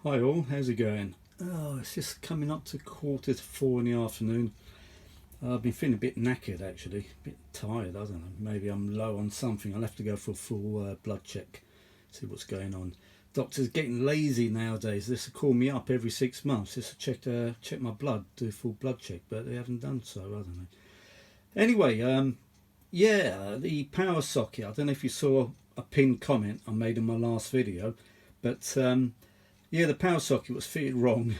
Hi all, how's it going? Oh, it's just coming up to 3:45 in the afternoon. I've been feeling a bit knackered actually, a bit tired, I don't know. Maybe I'm low on something. I'll have to go for a full blood check, see what's going on. Doctors getting lazy nowadays. They call me up every 6 months just to check my blood, do a full blood check, but they haven't done so, I don't know. Anyway, yeah, the power socket. I don't know if you saw a pinned comment I made in my last video, but yeah, the power socket was fitted wrong.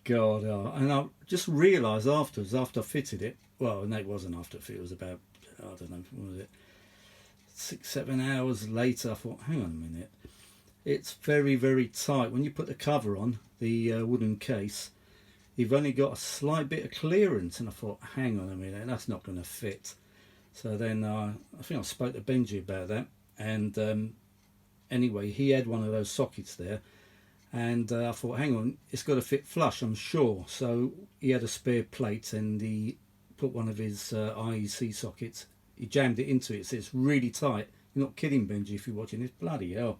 God, and I just realised afterwards, after I fitted it, well, no, it wasn't after I fitted it, was about, I don't know, what was it, 6, 7 hours later, I thought, hang on a minute, it's very, very tight. When you put the cover on, the wooden case, you've only got a slight bit of clearance, and I thought, hang on a minute, that's not going to fit. So then I think I spoke to Benji about that, and anyway, he had one of those sockets there, and I thought, hang on, it's got to fit flush, I'm sure. So he had a spare plate, and he put one of his IEC sockets, he jammed it into it, so it's really tight. You're not kidding, Benji, if you're watching this, bloody hell.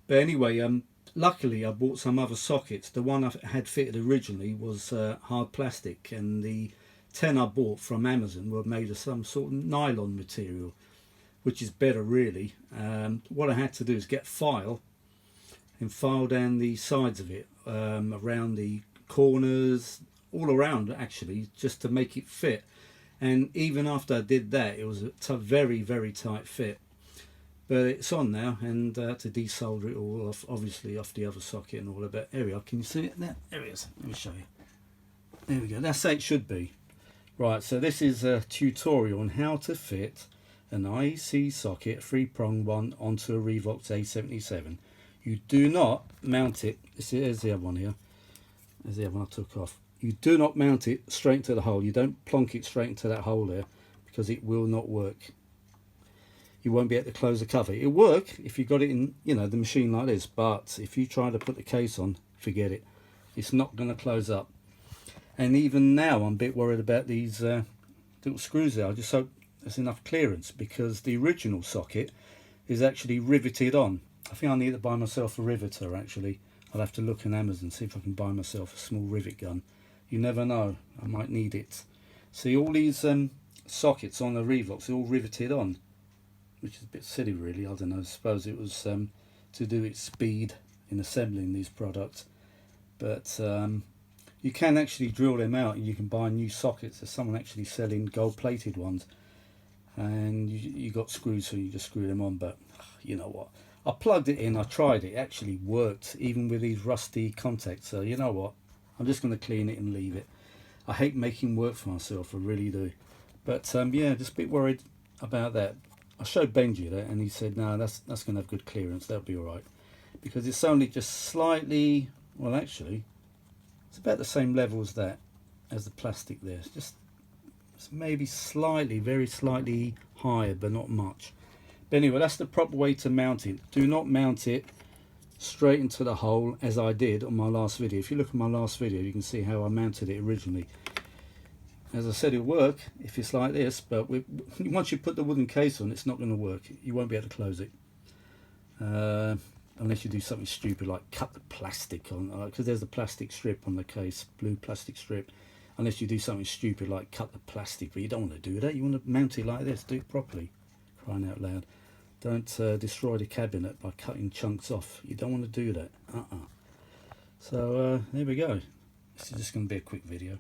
But anyway, luckily I bought some other sockets. The one I had fitted originally was hard plastic, and the 10 I bought from Amazon were made of some sort of nylon material, which is better really. What I had to do is get file and file down the sides of it, around the corners, all around actually, just to make it fit. And even after I did that, it was a very, very tight fit. But it's on now, and I had to desolder it all off, obviously off the other socket and all of that. There we are, can you see it now? There it is, let me show you. There we go, that's how it should be. Right, so this is a tutorial on how to fit an IEC socket, 3-prong one, onto a Revox A77. You do not mount it, here's the other one here, there's the other one I took off. You do not mount it straight into the hole. You don't plonk it straight into that hole there, because it will not work. You won't be able to close the cover. It'll work if you got it in, you know, the machine like this, but if you try to put the case on, forget it. It's not going to close up. And even now I'm a bit worried about these little screws there. I just hope there's enough clearance, because the original socket is actually riveted on. I think I need to buy myself a riveter actually. I'll have to look on Amazon, see if I can buy myself a small rivet gun. You never know, I might need it. See, all these sockets on the Revox are all riveted on, which is a bit silly really. I don't know, I suppose it was to do its speed in assembling these products. But you can actually drill them out, and you can buy new sockets. There's someone actually selling gold plated ones, and you got screws, so you just screw them on. But you know what, I plugged it in, I tried it, actually worked even with these rusty contacts. So you know what, I'm just going to clean it and leave it. I hate making work for myself, I really do. But yeah, just a bit worried about that. I showed Benji that, and he said no, that's going to have good clearance, that'll be alright, because it's only just slightly, well actually it's about the same level as that, as the plastic there. It's maybe slightly, very slightly higher, but not much. But anyway, that's the proper way to mount it. Do not mount it straight into the hole as I did on my last video. If you look at my last video, you can see how I mounted it originally. As I said, it'll work if it's like this, but once you put the wooden case on, it's not going to work. You won't be able to close it. Unless you do something stupid like cut the plastic on, because there's a plastic strip on the case, blue plastic strip. Unless you do something stupid like cut the plastic, but you don't want to do that. You want to mount it like this, do it properly, crying out loud. Don't destroy the cabinet by cutting chunks off. You don't want to do that. So there we go. This is just going to be a quick video.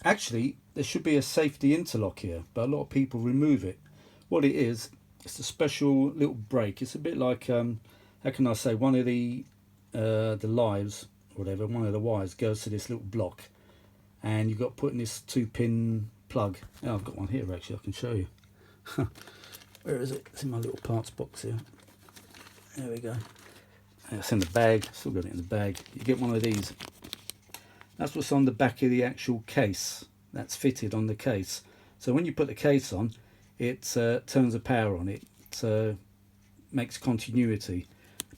Actually, there should be a safety interlock here, but a lot of people remove it. What it is, it's a special little brake. It's a bit like, how can I say, one of the lives, or whatever, one of the wires goes to this little block, and you've got to put in this 2-pin plug. Oh, I've got one here actually, I can show you. Where is it? It's in my little parts box here. There we go. It's in the bag, still got it in the bag. You get one of these. That's what's on the back of the actual case. That's fitted on the case. So when you put the case on, it turns the power on. It makes continuity.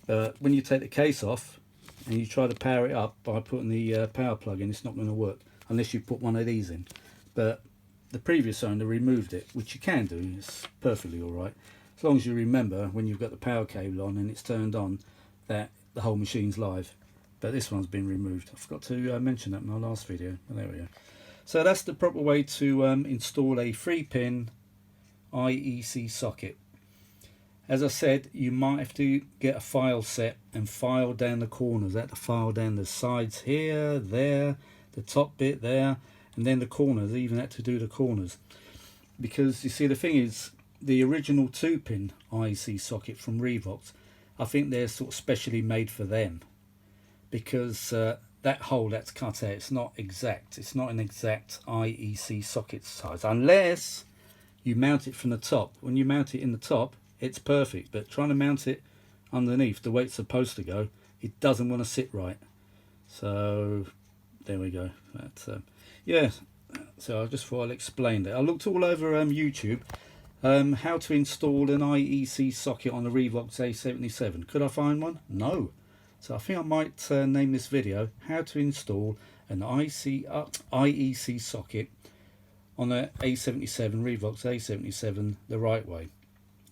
But when you take the case off and you try to power it up by putting the power plug in, it's not going to work unless you put one of these in. But the previous owner removed it, which you can do. It's perfectly all right, as long as you remember when you've got the power cable on and it's turned on, that the whole machine's live, but this one's been removed. I forgot to mention that in my last video, but there we go. So that's the proper way to install a 3-pin IEC socket. As I said, you might have to get a file set and file down the corners. That to file down the sides here, there, the top bit there, and then the corners. Even had to do the corners, because you see the thing is, the original 2-pin IEC socket from Revox, I think they're sort of specially made for them, because that hole that's cut out, it's not exact. It's not an exact IEC socket size, unless you mount it from the top. When you mount it in the top, it's perfect, but trying to mount it underneath the way it's supposed to go, it doesn't want to sit right. So there we go. But yeah, so I just thought I'd explain that. I looked all over YouTube how to install an IEC socket on the Revox A77. Could I find one? No. So I think I might name this video how to install an IEC socket on the A77 Revox A77 the right way.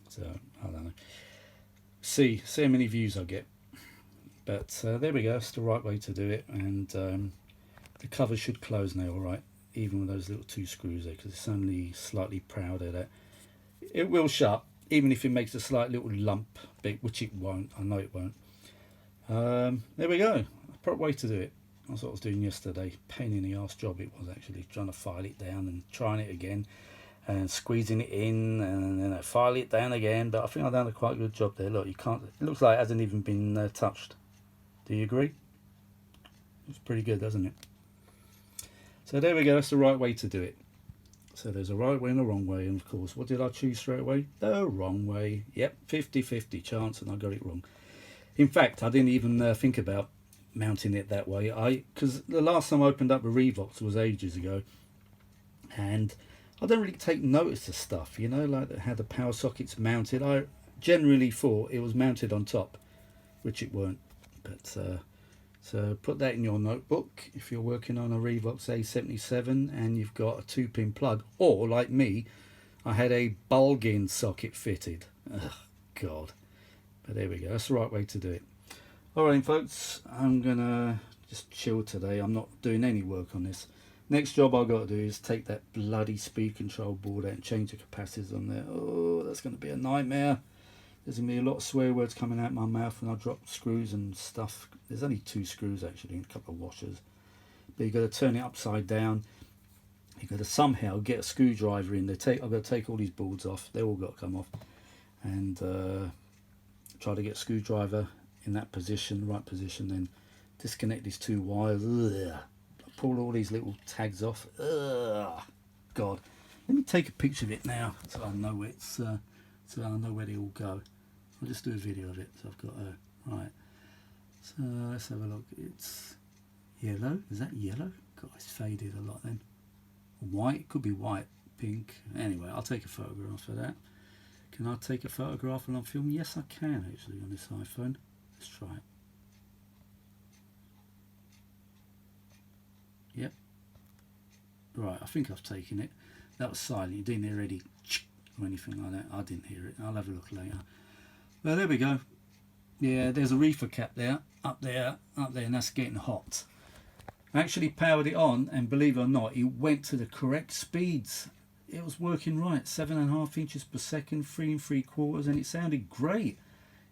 So I don't know. See how many views I get. But there we go. That's the right way to do it, and the cover should close now, all right. Even with those little 2 screws there, because it's only slightly proud of that. It will shut, even if it makes a slight little lump bit, which it won't. I know it won't. There we go. Proper way to do it. That's what I was doing yesterday. Pain in the arse job it was, actually, trying to file it down and trying it again and squeezing it in and then I file it down again. But I think I've done a quite good job there. Look, you can't. It looks like it hasn't even been touched. Do you agree? It's pretty good, doesn't it? So there we go. That's the right way to do it. So there's a right way and a wrong way, and of course, what did I choose straight away? The wrong way. Yep, 50-50 chance, and I got it wrong. In fact, I didn't even think about mounting it that way. Because the last time I opened up a Revox was ages ago, and I don't really take notice of stuff, you know, like how the power socket's mounted. I generally thought it was mounted on top, which it weren't. But so put that in your notebook if you're working on a Revox A77 and you've got a 2-pin plug, or like me, I had a bulging socket fitted. Oh God. But there we go. That's the right way to do it. All right, folks. I'm gonna just chill today. I'm not doing any work on this. Next job I've got to do is take that bloody speed control board out and change the capacitors on there. Oh, that's going to be a nightmare. There's going to be a lot of swear words coming out my mouth when I drop screws and stuff. There's only 2 screws actually and a couple of washers. But you've got to turn it upside down. You've got to somehow get a screwdriver in there. I've got to take all these boards off. They're all got to come off. And try to get a screwdriver in that position, the right position. Then disconnect these 2 wires. Ugh. Pull all these little tags off. Ugh. God. Let me take a picture of it now so I know it's... so I know where they all go. I'll just do a video of it. So I've got right. So let's have a look. It's yellow. Is that yellow? God, it's faded a lot then. White. It could be white, pink. Anyway, I'll take a photograph of that. Can I take a photograph while I'm filming? Yes, I can actually on this iPhone. Let's try it. Yep. Right, I think I've taken it. That was silent. You didn't hear any or anything like that. I didn't hear it. I'll have a look later. Well, there we go. Yeah, there's a reefer cap there, up there, and that's getting hot. I actually powered it on, and believe it or not, it went to the correct speeds. It was working right, 7.5 inches per second, 3 3/4, and it sounded great,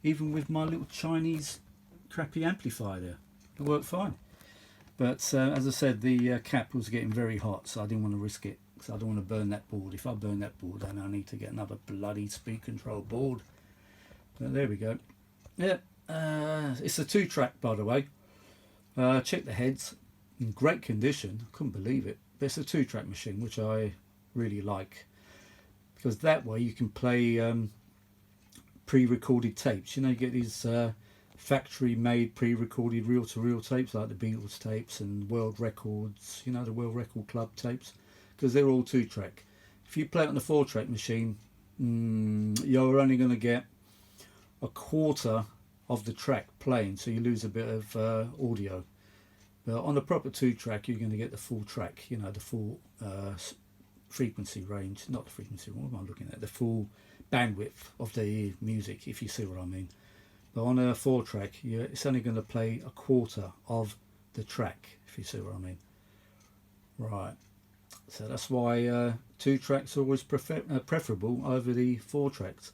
even with my little Chinese crappy amplifier there. It worked fine. But as I said, the cap was getting very hot, so I didn't want to risk it. So I don't want to burn that board. If I burn that board, then I need to get another bloody speed control board. But there we go. Yeah, it's a 2-track, by the way. Check the heads, in great condition. I couldn't believe it. But it's a 2-track machine, which I really like, because that way you can play pre-recorded tapes. You know, you get these factory-made pre-recorded reel-to-reel tapes like the Beatles tapes and World Records. You know, the World Record Club tapes. Because they're all 2-track. If you play it on the 4-track machine, you're only going to get a quarter of the track playing, so you lose a bit of audio. But on the proper 2-track, you're going to get the full track, you know, the full frequency range, not the frequency, what am I looking at? The full bandwidth of the music, if you see what I mean. but on a 4-track, it's only going to play a quarter of the track, if you see what I mean. Right, so that's why 2 tracks are always preferable over the 4 tracks.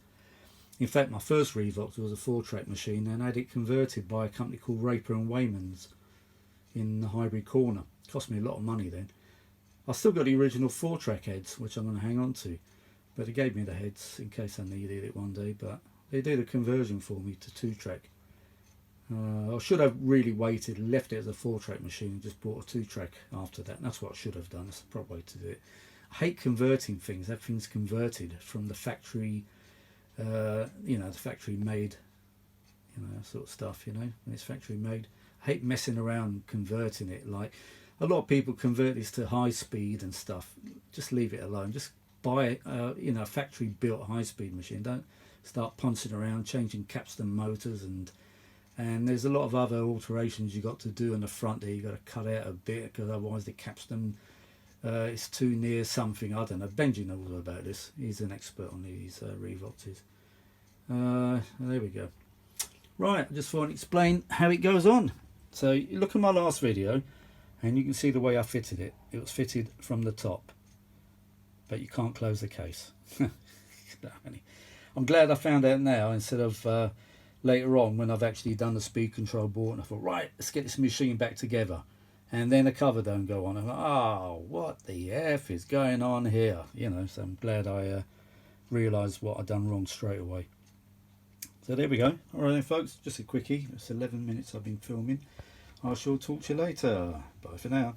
In fact, my first Revox was a 4-track machine and I had it converted by a company called Raper and Wayman's in the Highbury corner. It cost me a lot of money then. I still got the original 4-track heads, which I'm going to hang on to, but they gave me the heads in case I needed it one day. But they did a conversion for me to 2-track. I should have really waited, left it as a 4-track machine and just bought a 2-track after that. That's what I should have done. That's the proper way to do it. I hate converting things. Everything's converted from the factory, you know, the factory made, you know, sort of stuff, you know, when it's factory made. I hate messing around converting it. Like a lot of people convert this to high speed and stuff. Just leave it alone. Just buy you know, a factory built high speed machine. Don't start punching around, changing capstan motors, and there's a lot of other alterations you got to do on the front there. You got to cut out a bit because otherwise the capstan is too near something. I don't know. Benji knows all about this. He's an expert on these Revoxes. There we go. Right, I just thought I'd explain how it goes on. So you look at my last video and you can see the way I fitted it. It was fitted from the top, but you can't close the case. I'm glad I found out now instead of later on when I've actually done the speed control board and I thought, right, let's get this machine back together, and then the cover don't go on. I'm like, oh, what the F is going on here, you know. So I'm glad I realised what I'd done wrong straight away. So there we go. Alright then folks, just a quickie. It's 11 minutes I've been filming. I shall talk to you later. Bye for now.